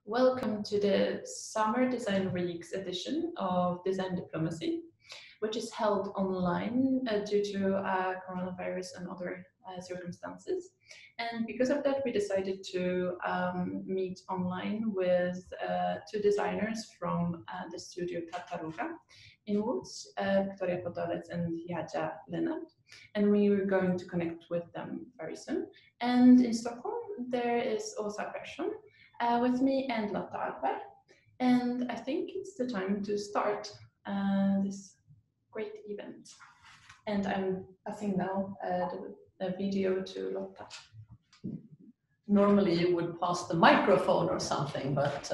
Welcome to the Summer Design Week's edition of Design Diplomacy, which is held online due to coronavirus and other circumstances. And because of that, we decided to meet online with two designers from the studio Tartaruga in Łódź, Victoria Podolec and Jadzia Leonard. And we were going to connect with them very soon. And in Stockholm, there is Åsa Pärson with me and Lotta Ahlvar. And I think it's the time to start this great event. And I'm passing now the video to Lotta. Normally you would pass the microphone or something, but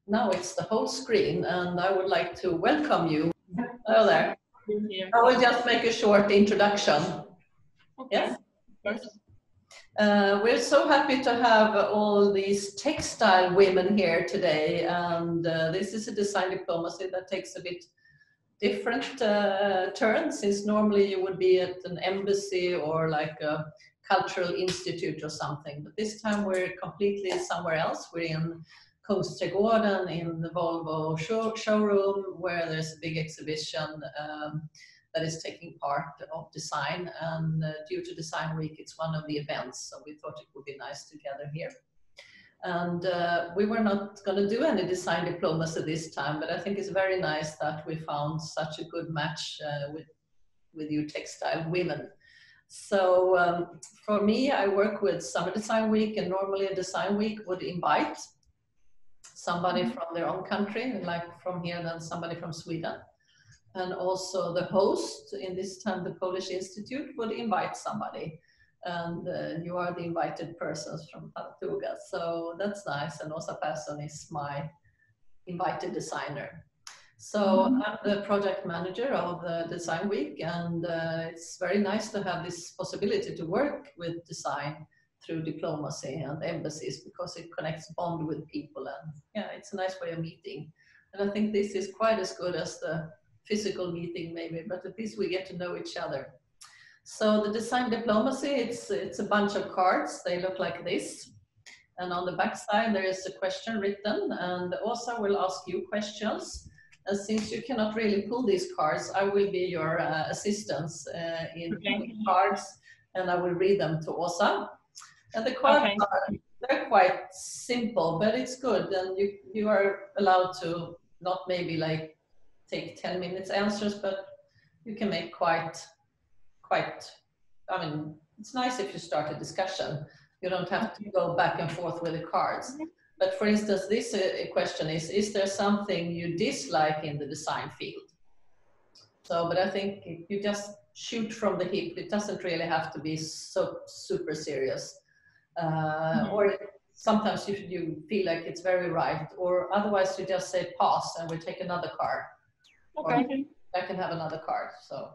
now it's the whole screen, and I would like to welcome you. Hello there. I will just make a short introduction. Okay. Yes? We're so happy to have all these textile women here today, and this is a design diplomacy that takes a bit different turn, since normally you would be at an embassy or like a cultural institute or something, but this time we're completely somewhere else. We're in Konstnären in the Volvo showroom, where there's a big exhibition that is taking part of design, and due to Design Week, it's one of the events, so we thought it would be nice to gather here. And we were not going to do any design diplomacy this time, but I think it's very nice that we found such a good match with you textile women. So for me, I work with Summer Design Week, and normally a Design Week would invite somebody from their own country, like from here, then somebody from Sweden. And also the host, in this time the Polish Institute, would invite somebody. And you are the invited persons from Tartaruga, so that's nice. And Åsa Pärson is my invited designer. So I'm the project manager of the Design Week, and it's very nice to have this possibility to work with design through diplomacy and embassies, because it connects bond with people, and yeah, it's a nice way of meeting. And I think this is quite as good as the physical meeting maybe, but at least we get to know each other. So the design diplomacy, it's a bunch of cards. They look like this. And on the back side, there is a question written, and Åsa will ask you questions. And since you cannot really pull these cards, I will be your assistance in the cards, and I will read them to Åsa. And the cards they're quite simple, but it's good. And you are allowed to not maybe like take 10 minutes answers, but you can make quite, I mean, it's nice if you start a discussion. You don't have to go back and forth with the cards. But for instance, this question is there something you dislike in the design field? So, but I think you just shoot from the hip. It doesn't really have to be so super serious. Or sometimes you feel like it's very right, or otherwise you just say pass and we take another card. Okay. I can have another card. So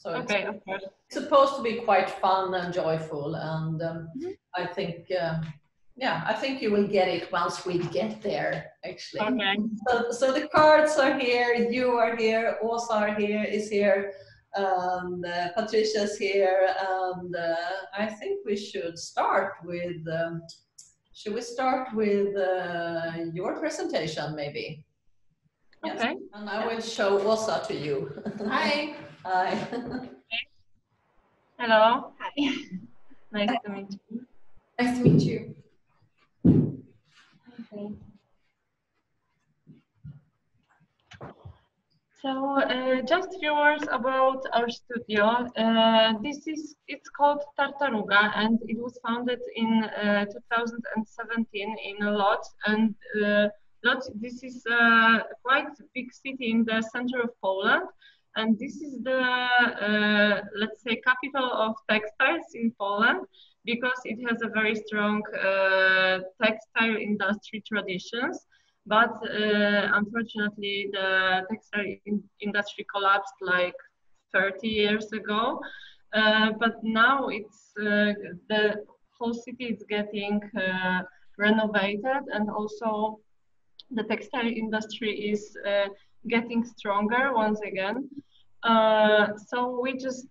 okay, it's supposed to be quite fun and joyful, and I think I think you will get it once we get there, actually. Okay. So the cards are here, you are here, Åsa is here, and Patricia's here, and I think we should start with, should we start with your presentation maybe? Yes. Okay. And I will show Åsa to you. Hi. Hi. Hello. Hi. Nice to meet you. Nice to meet you. Okay. So just a few words about our studio. It's called Tartaruga, and it was founded in 2017 in Łódź, and Łódź, this is a quite big city in the center of Poland, and this is the let's say capital of textiles in Poland, because it has a very strong textile industry traditions. But unfortunately, the textile industry collapsed like 30 years ago. But now it's the whole city is getting renovated, and also the textile industry is getting stronger once again. So we just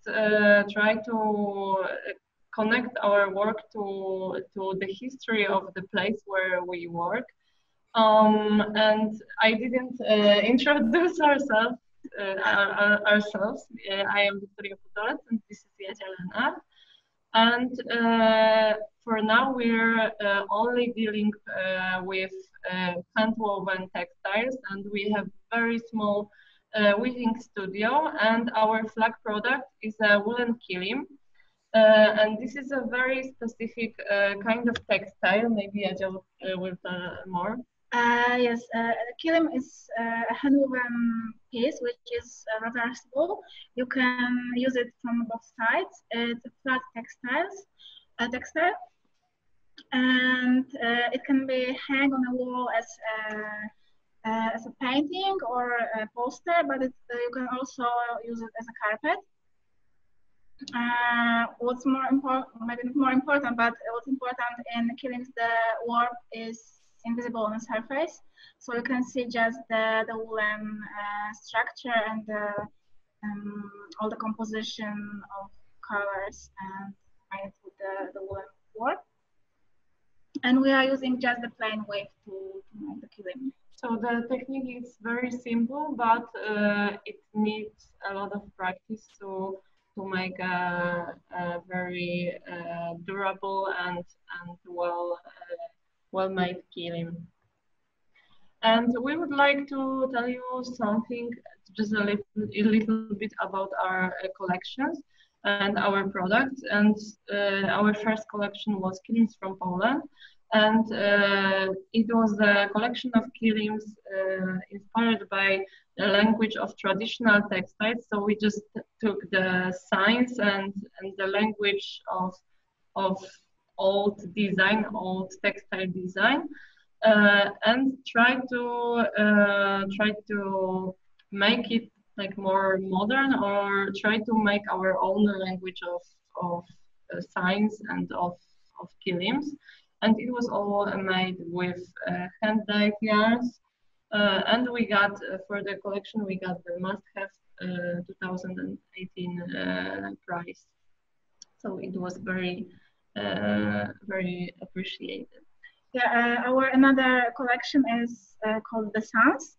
try to connect our work to the history of the place where we work. And I didn't introduce ourselves. I am Victoria Putolet, and this is Yaja. And for now, we're only dealing with hand-woven textiles, and we have very small weaving studio, and our flag product is a woolen kilim. And this is a very specific kind of textile. Maybe Yaja will tell more. Yes, kilim is a hand-woven piece which is reversible. You can use it from both sides. It's a flat textile, and it can be hung on a wall as a painting or a poster, but you can also use it as a carpet. What's more important, maybe not more important, but what's important in kilings, the warp is invisible on the surface, so you can see just the woolen structure and all the composition of colors and made with the woolen warp. And we are using just the plain wave to make the kilim. So the technique is very simple, but it needs a lot of practice to make a very durable and well-made kilim. And we would like to tell you something, just a little bit about our collections and our products. And our first collection was kilims from Poland, and it was a collection of kilims inspired by the language of traditional textiles. So we just took the science and the language of old design, old textile design, and try to make it like more modern, or try to make our own language of science and of kilims. And it was all made with hand-dyed yarns. And we got, for the collection, we got the must-have 2018 prize. So it was very appreciated. Yeah, our another collection is called the Sans,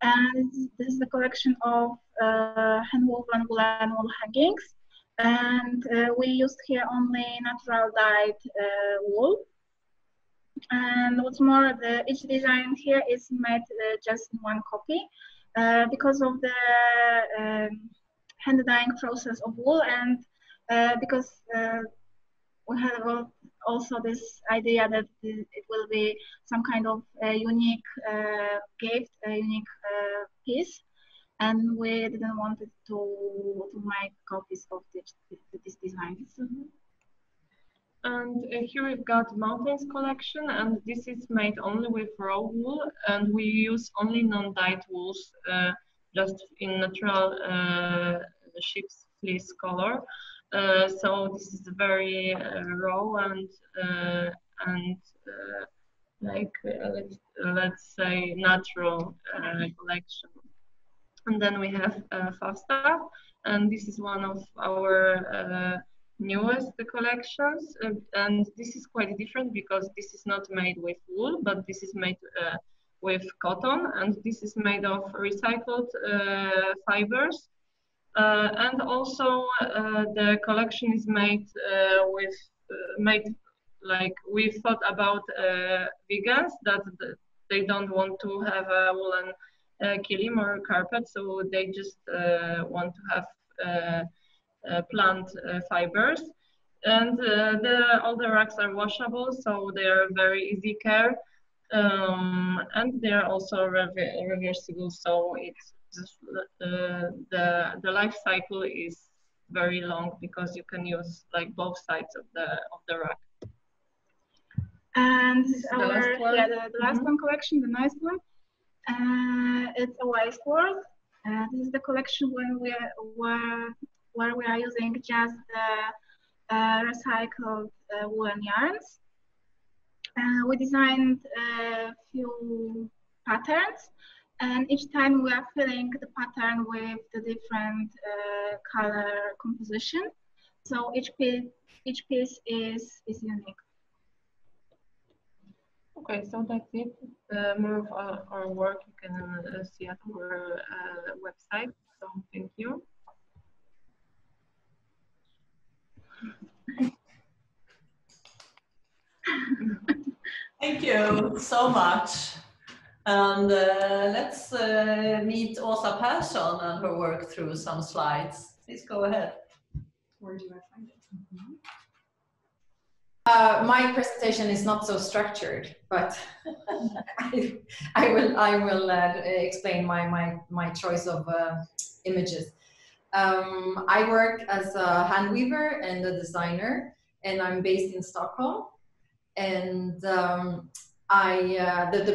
and this is the collection of hand-woven woolen wall hangings. And we used here only natural dyed wool. And what's more, each design here is made just in one copy because of the hand dyeing process of wool, and because we have also this idea that it will be some kind of unique gift, a unique piece, and we didn't want it to make copies of these designs. Mm-hmm. And here we've got mountains collection, and this is made only with raw wool, and we use only non-dyed wools, just in natural sheep's fleece color. So this is very raw and like let's say natural collection. And then we have Falstaff, and this is one of our newest collections, and this is quite different because this is not made with wool, but this is made with cotton, and this is made of recycled fibers. And also the collection is made like we thought about vegans, that they don't want to have a woolen kilim or carpet, so they just want to have plant fibers. And all the racks are washable, so they are very easy care, and they are also reversible, so it's just the life cycle is very long because you can use like both sides of the rack. And this is the last one collection, the nice one. It's a waste world. This is the collection where we are using just the recycled woolen yarns. We designed a few patterns, and each time we are filling the pattern with the different color composition. So each piece is unique. Okay, so that's it. More of our work you can see at our website. So thank you. Thank you so much. And let's meet Åsa Pärson and her work through some slides. Please go ahead. Where do I find it? My presentation is not so structured, but I will explain my choice of images. I work as a hand weaver and a designer, and I'm based in Stockholm. And the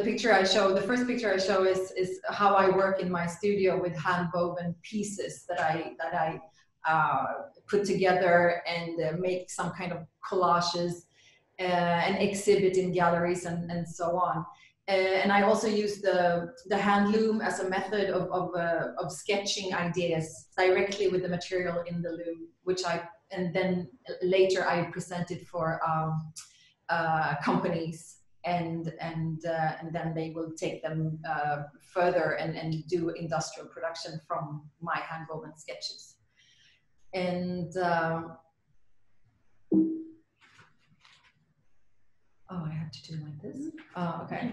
picture I show, the first picture I show is how I work in my studio with hand woven pieces that I put together and make some kind of collages and exhibit in galleries and so on. And I also use the hand loom as a method of sketching ideas directly with the material in the loom, and then later I present it for companies, and then they will take them further and do industrial production from my hand woven sketches. And oh, I have to do like this. Oh, okay.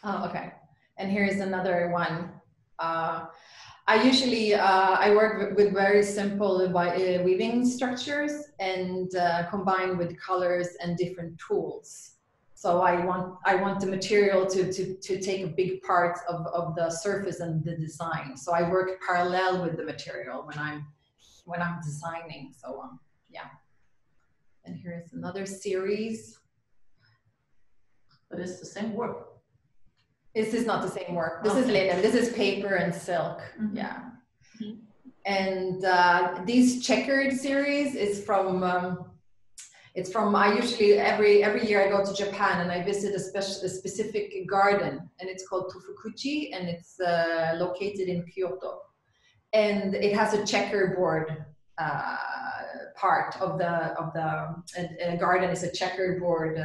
Oh, okay. And here's another one. I usually I work with very simple weaving structures and combine with colors and different tools. So I want the material to take a big part of the surface and the design. So I work parallel with the material when I'm designing. So yeah. And here's another series. But it's the same work. This is not the same work. This is linen. This is paper and silk. Mm-hmm. Yeah. Mm-hmm. And these checkered series is from. It's from. I usually every year I go to Japan and I visit a specific garden, and it's called Tofukuchi, and it's located in Kyoto, and it has a checkerboard part of the garden is a checkerboard.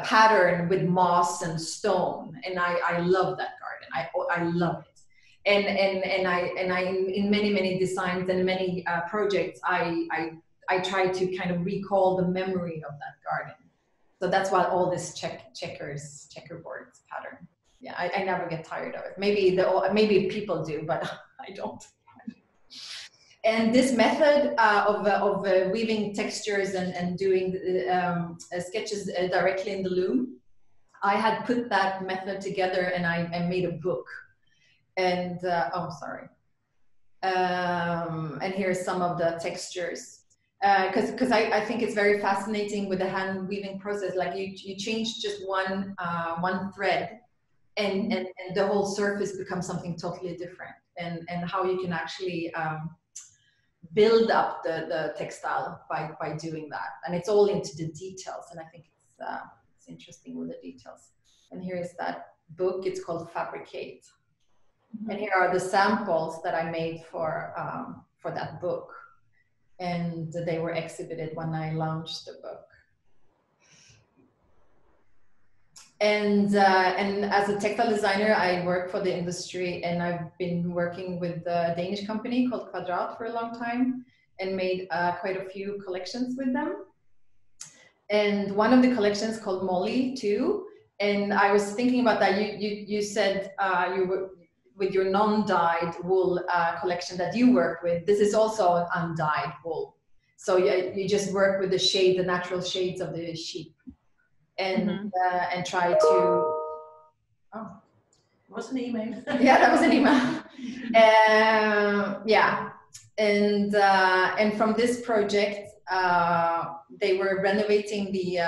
Pattern with moss and stone, and I love that garden. I love it, and I in many designs and many projects I try to kind of recall the memory of that garden. So that's why all this checkerboards pattern. Yeah, I never get tired of it. Maybe people do, but I don't. And this method of weaving textures and doing sketches directly in the loom, I had put that method together and I made a book. And and here's some of the textures. Because I think it's very fascinating with the hand weaving process. Like you change just one thread, and the whole surface becomes something totally different. And how you can actually build up the textile by doing that, and it's all into the details, and I think it's interesting with the details. And here is that book. It's called Fabricate, and here are the samples that I made for that book, and they were exhibited when I launched the book. And as a textile designer, I work for the industry, and I've been working with a Danish company called Kvadrat for a long time, and made quite a few collections with them. And one of the collections called Molly too. And I was thinking about that. You said you were with your non-dyed wool collection that you work with. This is also undyed wool. So you just work with the natural shades of the sheep. And and try to. Oh, it was an email. Yeah, that was an email. Yeah, and from this project, they were renovating the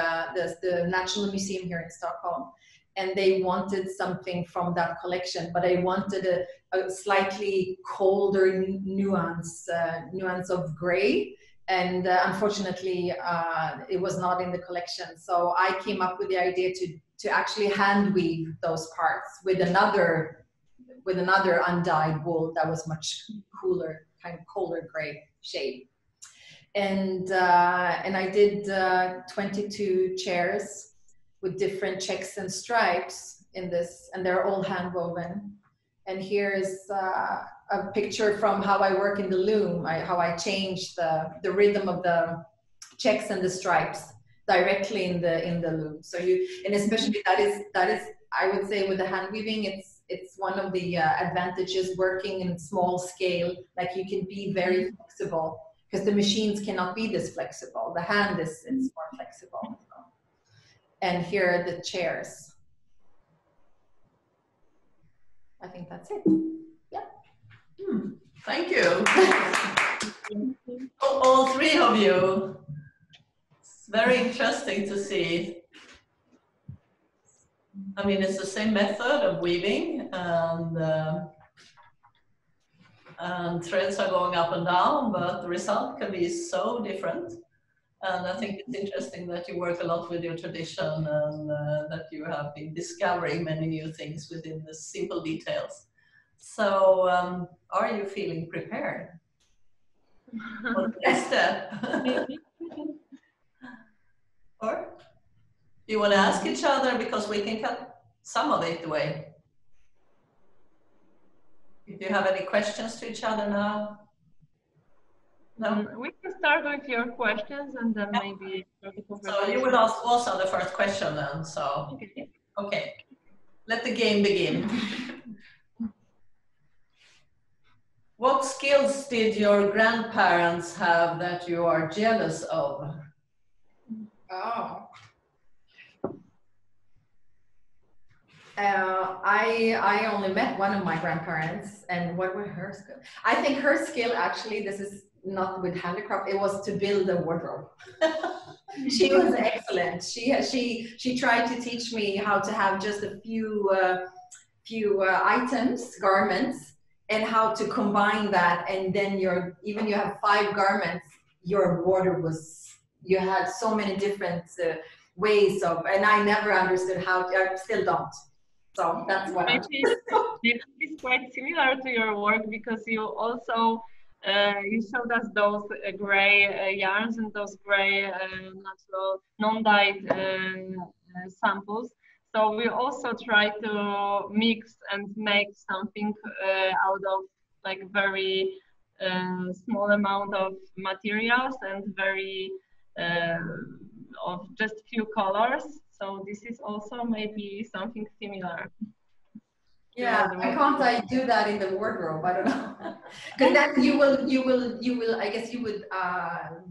National Museum here in Stockholm, and they wanted something from that collection, but they wanted a slightly colder nuance of gray. And unfortunately, it was not in the collection. So I came up with the idea to actually hand weave those parts with another undyed wool that was much cooler, kind of colder gray shade. And I did 22 chairs with different checks and stripes in this, and they're all hand woven. And here's a picture from how I work in the loom, how I change the rhythm of the checks and the stripes directly in the loom. So and especially that is I would say with the hand weaving, it's one of the advantages working in small scale. Like you can be very flexible because the machines cannot be this flexible. The hand is more flexible. And here are the chairs. I think that's it. Yeah. Thank you. All three of you. It's very interesting to see. I mean, it's the same method of weaving, and threads are going up and down, but the result can be so different. And I think it's interesting that you work a lot with your tradition, and that you have been discovering many new things within the simple details. So, are you feeling prepared for the next step? Or you want to ask each other, because we can cut some of it away. If you have any questions to each other now. No? We can start with your questions and then maybe. So you will ask Åsa the first question then. So okay, let the game begin. What skills did your grandparents have that you are jealous of? Oh. I only met one of my grandparents, and what were her skills? I think her skill, actually, this is not with handicraft, it was to build a wardrobe. She was excellent. She tried to teach me how to have just a few items, garments, and how to combine that, and then even you have 5 garments, your wardrobe you had so many different ways of, and I never understood how to, I still don't. So that's what it's quite similar to your work, because you also you showed us those gray yarns and those gray natural non-dyed samples. So we also try to mix and make something out of like very small amount of materials and very of just few colors. So this is also maybe something similar. Yeah, I do that in the wardrobe? I don't know. Because then you will, I guess you would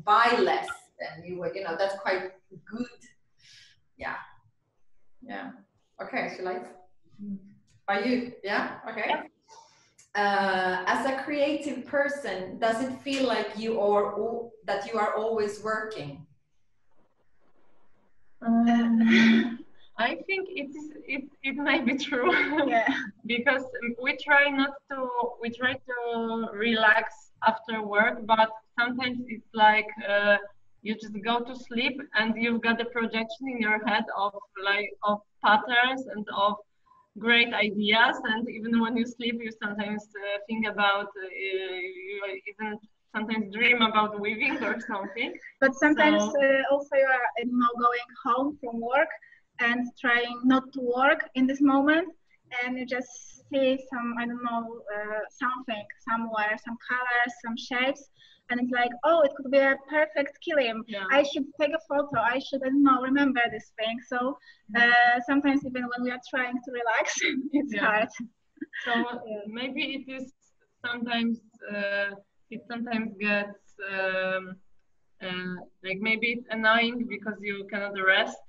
buy less than you would, that's quite good. Yeah. Yeah. Okay, shall I? Are you? Yeah? Okay. As a creative person, does it feel like that you are always working? I think it might be true. Yeah. Because we try to relax after work, but sometimes it's like you just go to sleep and you've got a projection in your head of patterns and of great ideas, and even when you sleep you sometimes think about you even sometimes dream about weaving or something. But sometimes also you are going home from work and trying not to work in this moment, and you just see some, I don't know, something somewhere, some colors, some shapes, and it's like, oh, it could be a perfect kilim. Yeah. I should take a photo. I should, I don't know, remember this thing. So sometimes even when we are trying to relax, it's hard. So maybe it is sometimes, it sometimes gets like maybe it's annoying because you cannot rest.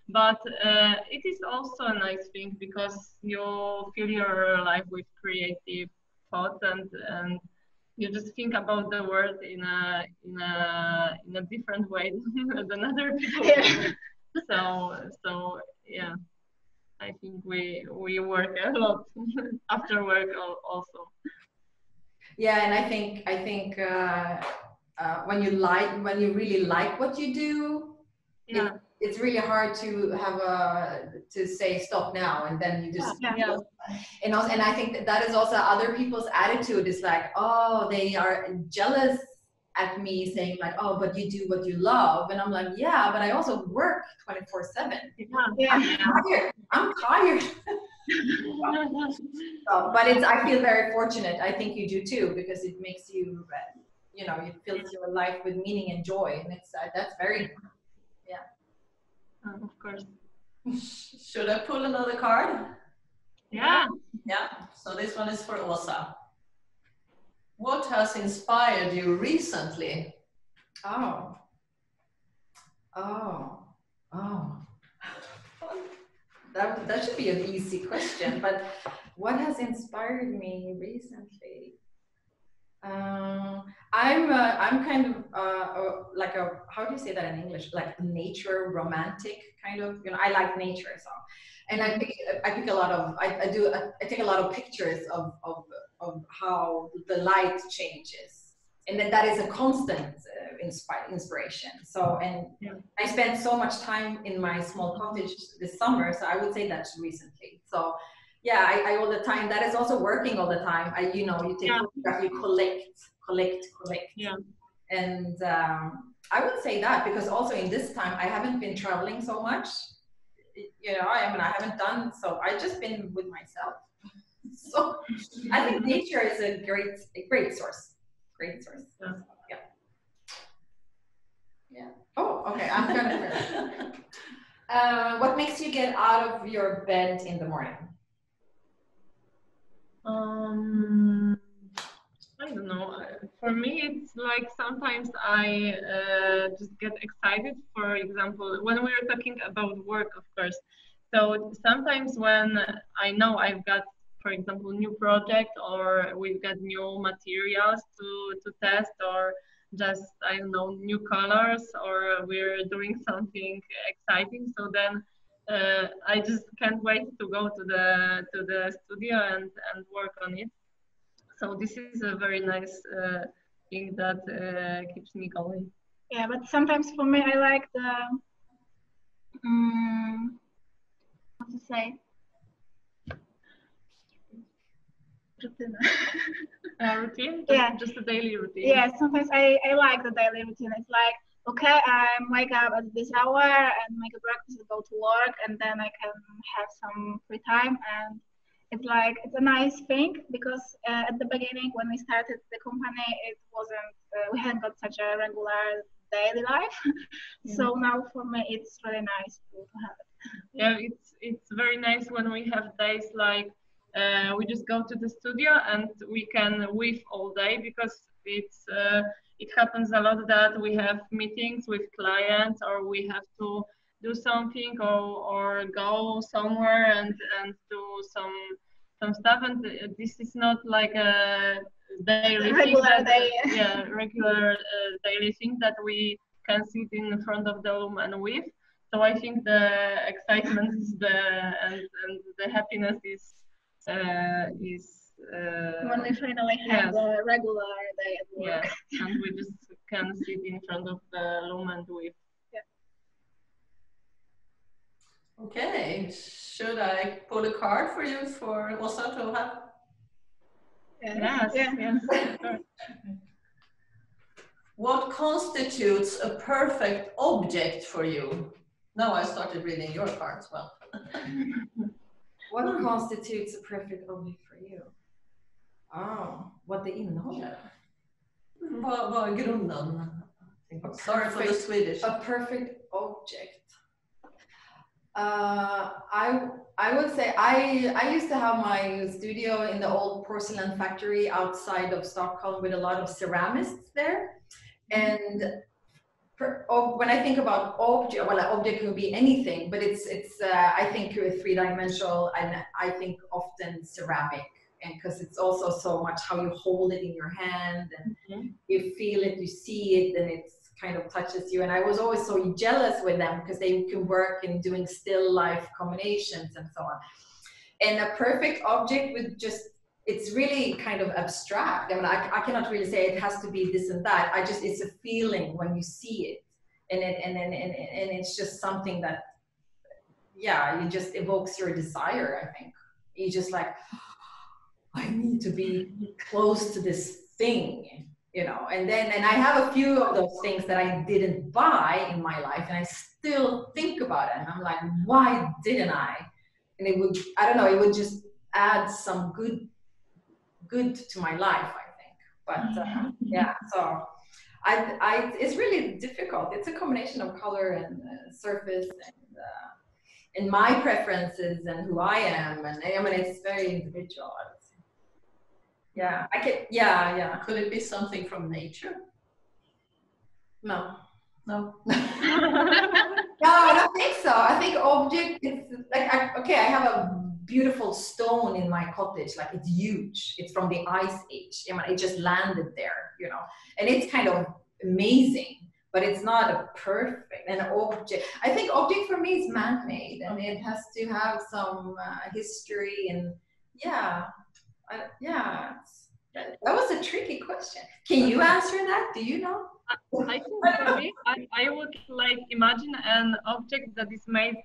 But it is also a nice thing because you fill your life with creative thoughts, and you just think about the world in a different way than other people. Yeah. So yeah, I think we work a lot after work also. Yeah, and I think when you really like what you do, yeah. It's really hard to have to say stop now, and then you just And I think that is also other people's attitude is like, oh, they are jealous at me saying like, oh, but you do what you love. And I'm like, yeah, but I also work 24/7. I'm tired. So, but I feel very fortunate. I think you do too, because it makes you, you know, it fills your life with meaning and joy. And it's, that's very, yeah. Of course. Should I pull another card? Yeah. Yeah, so this one is for Åsa. What has inspired you recently? Oh. That should be an easy question, but what has inspired me recently? I'm kind of like a, how do you say that in English? Like a nature romantic kind of, you know, I like nature, so. And I pick a lot of, I take a lot of pictures of how the light changes. And that is a constant inspiration. So, and I spent so much time in my small cottage this summer, so I would say that's recently. So yeah, I all the time, that is also working all the time. You know, you take photograph, you collect. Yeah. And I would say that, because also in this time, I haven't been traveling so much. You know, I haven't done, so I've just been with myself. So I think nature is a great source. Great source. Yeah. Oh, okay. I'm gonna. What makes you get out of your bed in the morning? I don't know. For me, it's like sometimes I just get excited. For example, when we are talking about work, of course. So sometimes when I know I've got, for example, new project, or we've got new materials to test, or just, I don't know, new colors, or we're doing something exciting. So then I just can't wait to go to the studio and work on it. So this is a very nice thing that keeps me going. Yeah, but sometimes for me, I like the how to say, routine. Routine? Yeah, just a daily routine. Yeah, sometimes I like the daily routine. It's like, okay, I wake up at this hour and make a breakfast and go to work, and then I can have some free time. And it's like, it's a nice thing, because at the beginning when we started the company, it wasn't, we hadn't got such a regular daily life. So now for me, it's really nice to have it. Yeah, it's very nice when we have days like we just go to the studio and we can weave all day, because it happens a lot that we have meetings with clients, or we have to do something, or go somewhere and do some stuff, and this is not like a daily regular thing regular daily thing that we can sit in front of the room and weave. So I think the excitement is and the happiness is when we finally have the regular day at work. Yeah, and we just can sit in front of the room and weave. Okay, should I pull a card for you for Åsa to have? Yes. What constitutes a perfect object for you? Now I started reading your cards. Well, what constitutes a perfect object for you? Oh, what det innehåller? Vad är grunden? Sorry for the Swedish. A perfect object. I would say I used to have my studio in the old porcelain factory outside of Stockholm with a lot of ceramists there. And when I think about object, well, an object could be anything, but it's I think three-dimensional, and I think often ceramic, and because it's also so much how you hold it in your hand, and you feel it, you see it, and it's kind of touches you. And I was always so jealous with them because they can work in doing still life combinations and so on. And a perfect object with just, it's really kind of abstract. I mean, I cannot really say it has to be this and that. It's a feeling when you see it, and it's just something that, yeah, it just evokes your desire. I think you just like, I need to be close to this thing. you know. And I have a few of those things that I didn't buy in my life, and I still think about it, and I'm like, why didn't I? And it would, I don't know, it would just add some good to my life, I think. But yeah, so it's really difficult. It's a combination of color and surface and my preferences and who I am, and I mean, it's very individual, I would say. Yeah, I can. Yeah. Could it be something from nature? No. No. No, I don't think so. I think object is like, okay, I have a beautiful stone in my cottage, like it's huge. It's from the Ice Age. I mean, it just landed there, you know, and it's kind of amazing, but it's not a perfect an object. I think object for me is man-made, and it has to have some history, and that was a tricky question. Can you answer that? Do you know? I think for me, I would like imagine an object that is made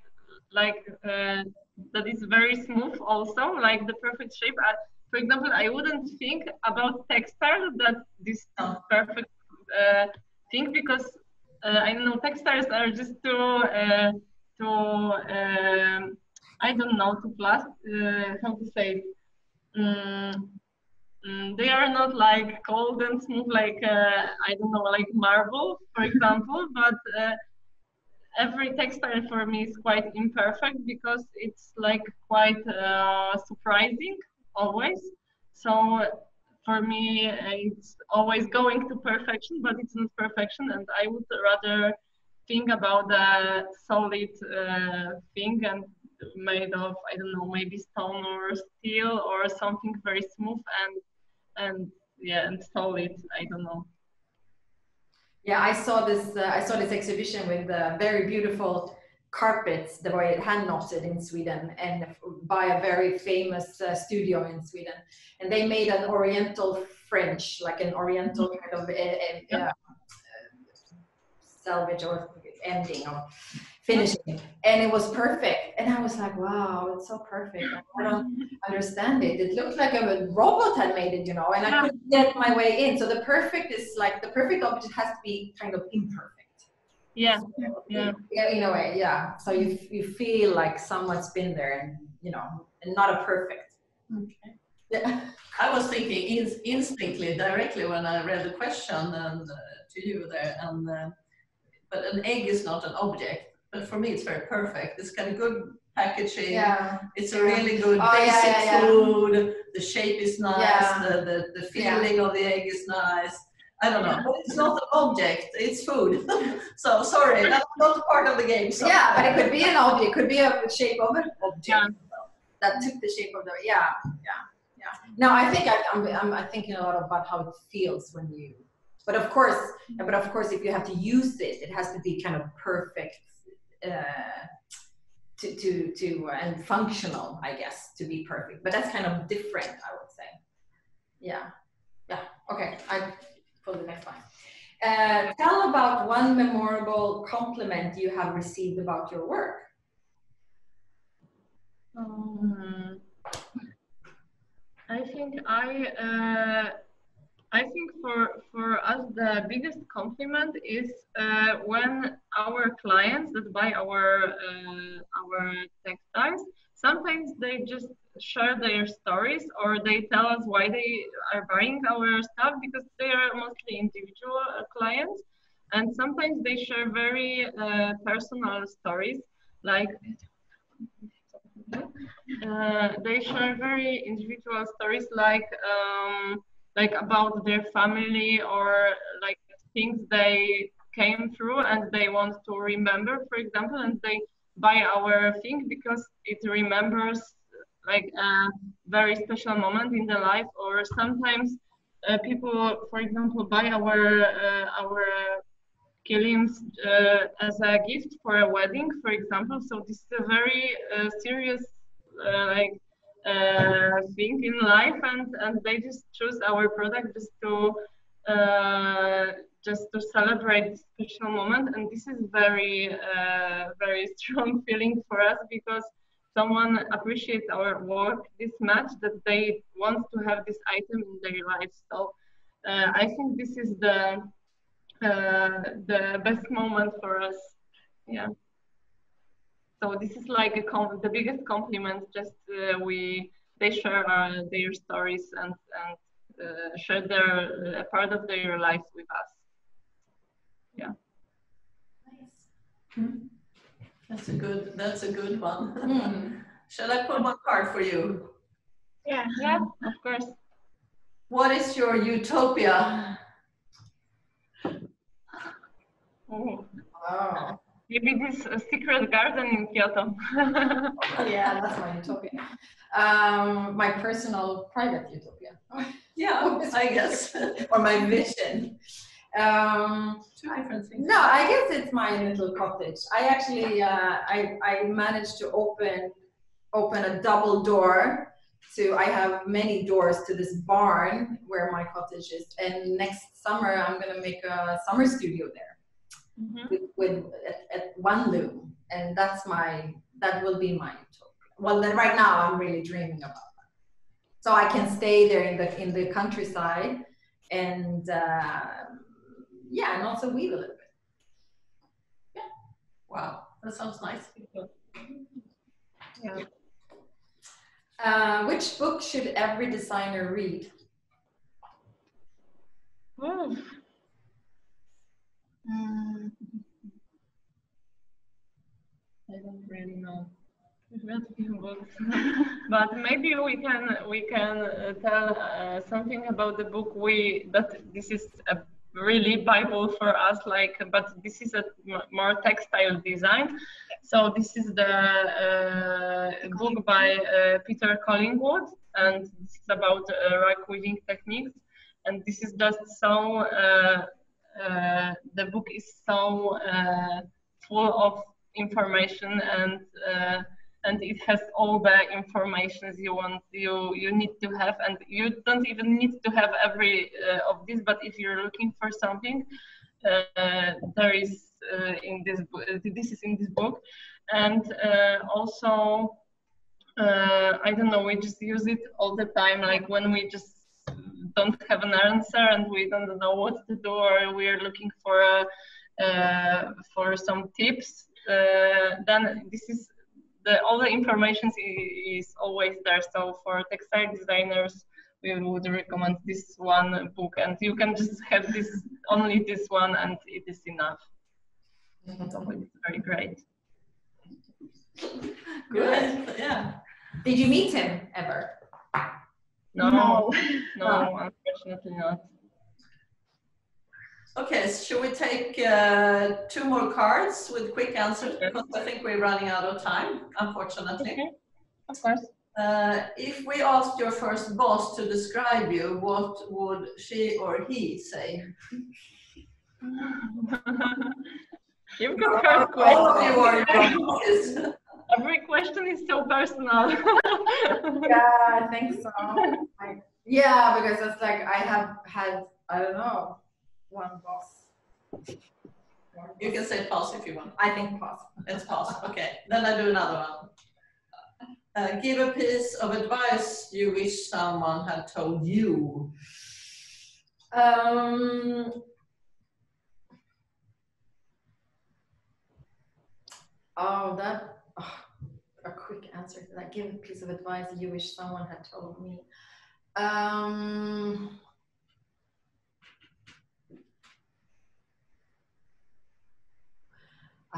like that is very smooth, also like the perfect shape. For example, I wouldn't think about textile that this perfect thing, because I don't know, textiles are just too I don't know, to how to say. They are not like cold and smooth like I don't know, like marble, for example, but every textile for me is quite imperfect, because it's like quite surprising always. So for me, it's always going to perfection, but it's not perfection, and I would rather think about a solid thing and made of, I don't know, maybe stone or steel or something very smooth and solid. I don't know. Yeah, I saw this exhibition with very beautiful carpets that were hand knotted in Sweden, and by a very famous studio in Sweden, and they made an Oriental French, like an Oriental kind of salvage or ending or finishing, and it was perfect. And I was like, wow, it's so perfect. I don't understand it. It looked like a robot had made it, you know, and I couldn't get my way in. So the perfect is like, the perfect object has to be kind of imperfect. Yeah. So, yeah, in a way, yeah. So you feel like someone's been there, and you know, and not a perfect. Okay. Yeah. I was thinking instinctively, directly when I read the question and to you there, and but an egg is not an object. But for me, it's very perfect. It's got a good packaging. Yeah. It's a really good basic food. The shape is nice. Yeah. The feeling of the egg is nice. I don't know, but it's not an object. It's food. So sorry, that's not a part of the game. So. Yeah, but it could be an object. It could be a shape of an object that took the shape of the. Yeah. No, I think I'm thinking a lot about how it feels when you. But of course, if you have to use it, it has to be kind of perfect and functional, I guess, to be perfect. But that's kind of different, I would say. Yeah. Okay, I pull the next one. Tell about one memorable compliment you have received about your work. I think for us the biggest compliment is when our clients that buy our textiles, sometimes they just share their stories, or they tell us why they are buying our stuff, because they are mostly individual clients, and sometimes they share very personal stories, like they share very individual stories, like about their family, or like things they came through and they want to remember, for example, and they buy our thing because it remembers like a very special moment in their life. Or sometimes people, for example, buy our kilims as a gift for a wedding, for example. So this is a very serious thing in life, and they just choose our product just to celebrate this special moment. And this is very very strong feeling for us, because someone appreciates our work this much that they want to have this item in their life. So I think this is the best moment for us. Yeah. So this is like the biggest compliment. Just they share their stories and share a part of their lives with us. Yeah. Nice. That's a good one. Shall I pull one card for you? Yeah. Yeah, of course. What is your utopia? Oh. Wow. Maybe this secret garden in Kyoto. Yeah, that's my utopia. My personal private utopia. Yeah, I guess. Or my vision. Two different things. No, I guess it's my little cottage. I actually I managed to open a double door. I have many doors to this barn where my cottage is, and next summer I'm gonna make a summer studio there. With at one loom, and that will be my utopia. Well, then right now I'm really dreaming about that, so I can stay there in the countryside, and yeah, and also weave a little bit. Yeah. Wow, that sounds nice. Yeah. Which book should every designer read? Oh. I don't really know. But maybe we can tell something about the book. This is a really Bible for us. But this is a more textile design. So this is the book by Peter Collingwood, and this is about rag weaving techniques. And this is just so. The book is so full of information, and it has all the informations you need to have, and you don't even need to have every of this. But if you're looking for something, there is in this book. This is in this book, and also I don't know. We just use it all the time, like when we just don't have an answer and we don't know what to do, or we're looking for some tips. Then this is all the information is always there. So for textile designers, we would recommend this one book, and you can just have only this one, and it is enough. So it's very great. Good. Yeah. Did you meet him ever? No, unfortunately not. Okay, so should we take 2 more cards with quick answers, because I think we're running out of time, unfortunately. Okay. Of course. If we asked your first boss to describe you, what would she or he say? You've got hard questions. All of you are your bosses. Every question is so personal. Yeah, I think so. Yeah, because it's like I have had, I don't know, one boss. You can say pause if you want. I think pause. Let's pause. Okay, then I do another one. Give a piece of advice you wish someone had told you. A quick answer to that. Give a piece of advice you wish someone had told me.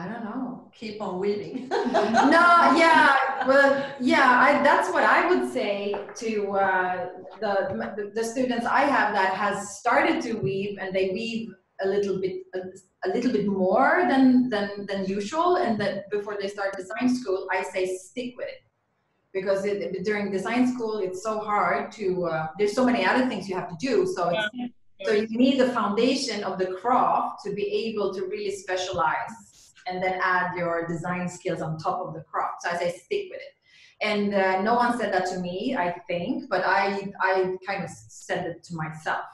I don't know. Keep on weaving. No, yeah, well, yeah, that's what I would say to the students I have that has started to weave, and they weave a little bit more than usual, and that before they start design school, I say stick with it, because during design school it's so hard to. There's so many other things you have to do, so so you need the foundation of the craft to be able to really specialize, and then add your design skills on top of the craft. So I say stick with it. And no one said that to me, I think, but I kind of said it to myself.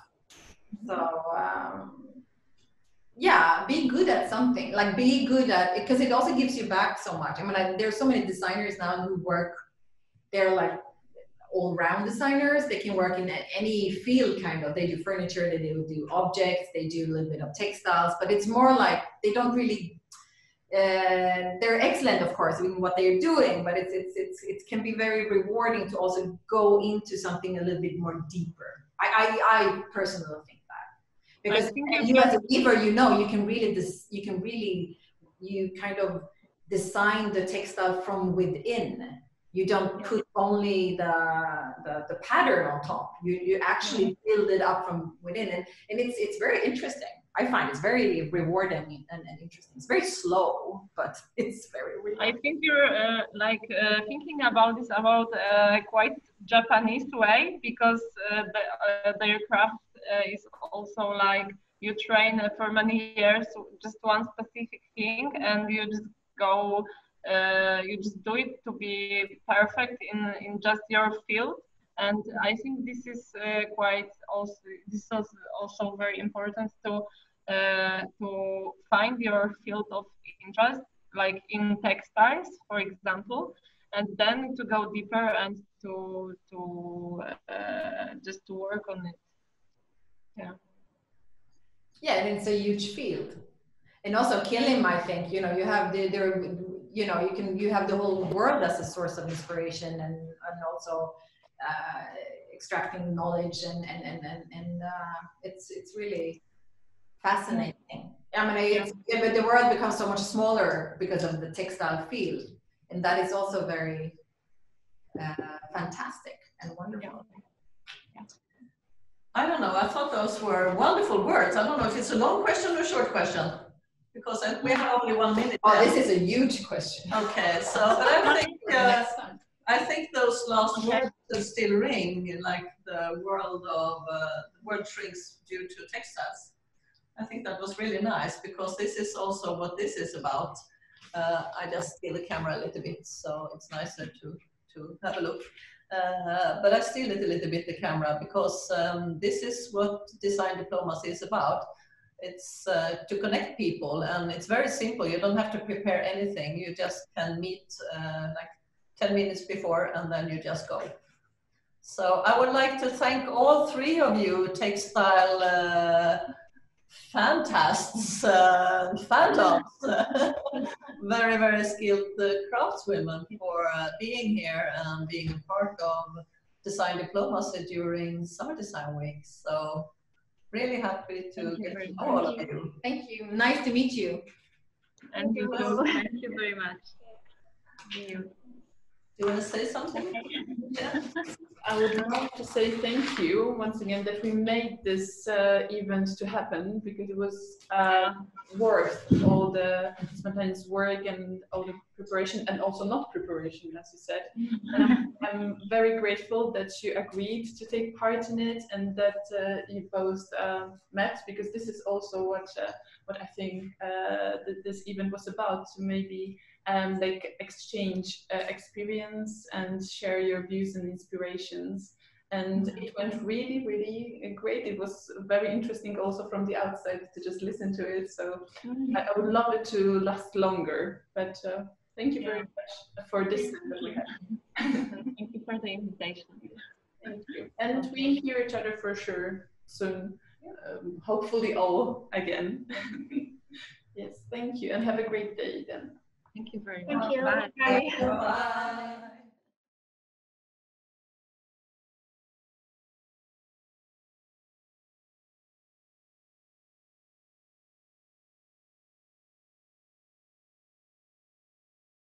So yeah, be good at something. Like be good at it, because it also gives you back so much. I mean, there's so many designers now who work. They're like all-round designers. They can work in any field, kind of. They do furniture, they do objects, they do a little bit of textiles, but it's more like they don't really. They're excellent, of course, in what they're doing, but it can be very rewarding to also go into something a little bit more deeper. I personally think that, because you as a weaver, you know, you kind of design the textile from within. You don't put only the pattern on top. You actually build it up from within, and it's very interesting. I find it's very rewarding and interesting. It's very slow, but it's very rewarding. I think you're thinking about this about quite Japanese way, because their craft is also like you train for many years just one specific thing, and you just go, you just do it to be perfect in just your field. And I think this is also very important to find your field of interest, like in textiles, for example, and then to go deeper and to just to work on it. Yeah, and it's a huge field. And also Kilim, I think, you know, you have you have the whole world as a source of inspiration, and also extracting knowledge, and it's really fascinating. I mean, but the world becomes so much smaller because of the textile field, and that is also very fantastic and wonderful. I don't know. I thought those were wonderful words. I don't know if it's a long question or a short question, because we have only 1 minute. Oh, this is a huge question. Okay, so but I think those last words still ring, like the world shrinks due to textiles. I think that was really nice, because this is also what this is about. I just steal the camera a little bit, so it's nicer to have a look. But I steal it a little bit, the camera, because this is what design diplomacy is about. It's to connect people, and it's very simple. You don't have to prepare anything. You just can meet like 10 minutes before, and then you just go. So I would like to thank all 3 of you textile fantasts, phantoms, very, very skilled craftswomen, for being here and being a part of design diplomacy during Summer Design Week. So really happy to get to know all of you. Thank you. Nice to meet you. And you too. Thank you very much. Do you want to say something? Yeah. I would love to say thank you once again that we made this event to happen, because it was worth all the spontaneous work and all the preparation, and also not preparation, as you said. And I'm very grateful that you agreed to take part in it, and that you both met, because this is also what I think that this event was about, to maybe like exchange experience and share your views and inspirations. And it went really, really great. It was very interesting also from the outside to just listen to it. So I would love it to last longer. But thank you very much for this that we had. Thank you for the invitation. Thank you. And we hear each other for sure soon. Hopefully all again. Yes, thank you. And have a great day then. Thank you very much. Thank you. Bye. Bye. Bye.